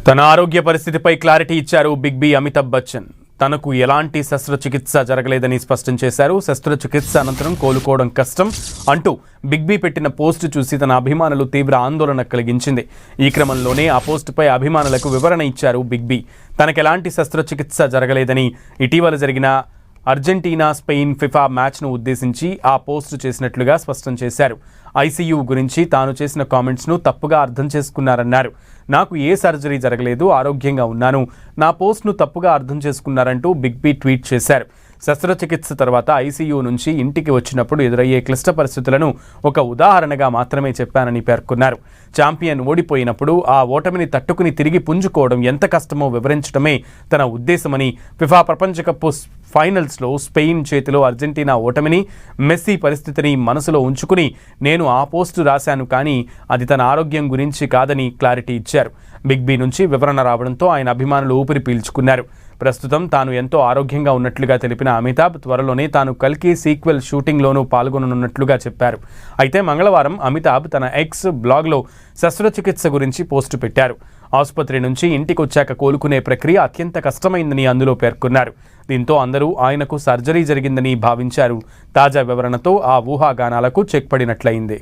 తన ఆరోగ్య పరిస్థితిపై క్లారిటీ ఇచ్చారు బిగ్ బి అమితాబ్ బచ్చన్. తనకు ఎలాంటి శస్త్రచికిత్స జరగలేదని స్పష్టం చేశారు. శస్త్రచికిత్స అనంతరం కోలుకోవడం కష్టం అంటూ బిగ్ బి పెట్టిన పోస్టు చూసి తన అభిమానులు తీవ్ర ఆందోళన కలిగించింది. ఈ క్రమంలోనే ఆ పోస్టుపై అభిమానులకు వివరణ ఇచ్చారు బిగ్ బి. తనకెలాంటి శస్త్రచికిత్స జరగలేదని ఇటీవల జరిగిన అర్జెంటీనా స్పెయిన్ ఫిఫా మ్యాచ్ను ఉద్దేశించి ఆ పోస్టు చేసినట్లుగా స్పష్టం చేశారు. ఐసీయూ గురించి తాను చేసిన కామెంట్స్ను తప్పుగా అర్థం చేసుకున్నారన్నారు. నాకు ఏ సర్జరీ జరగలేదు, ఆరోగ్యంగా ఉన్నాను, నా పోస్ట్ను తప్పుగా అర్థం చేసుకున్నారంటూ బిగ్ బి ట్వీట్ చేశారు. శస్త్రచికిత్స తర్వాత ఐసీయూ నుంచి ఇంటికి వచ్చినప్పుడు ఎదురయ్యే క్లిష్ట పరిస్థితులను ఒక ఉదాహరణగా మాత్రమే చెప్పానని పేర్కొన్నారు. ఛాంపియన్ ఓడిపోయినప్పుడు ఆ ఓటమిని తట్టుకుని తిరిగి పుంజుకోవడం ఎంత కష్టమో వివరించడమే తన ఉద్దేశమని, ఫిఫా ప్రపంచ కప్ ఫైనల్స్లో స్పెయిన్ చేతిలో అర్జెంటీనా ఓటమిని, మెస్సీ పరిస్థితిని మనసులో ఉంచుకుని నేను ఆ పోస్టు రాశాను, కానీ అది తన ఆరోగ్యం గురించి కాదని క్లారిటీ ఇచ్చారు. బిగ్ బి నుంచి వివరణ రావడంతో ఆయన అభిమానులు ఊపిరి పీల్చుకున్నారు. ప్రస్తుతం తాను ఎంతో ఆరోగ్యంగా ఉన్నట్లుగా తెలిపిన అమితాబ్ త్వరలోనే తాను కల్కి సీక్వెల్ షూటింగ్లోనూ పాల్గొననున్నట్లుగా చెప్పారు. అయితే మంగళవారం అమితాబ్ తన ఎక్స్ బ్లాగ్లో శస్త్రచికిత్స గురించి పోస్టు పెట్టారు. ఆసుపత్రి నుంచి ఇంటికొచ్చాక కోలుకునే ప్రక్రియ అత్యంత కష్టమైందని అందులో పేర్కొన్నారు. దీంతో అందరూ ఆయనకు సర్జరీ జరిగిందని భావించారు. తాజా వివరణతో ఆ ఊహాగానాలకు చెక్ పడినట్లయింది.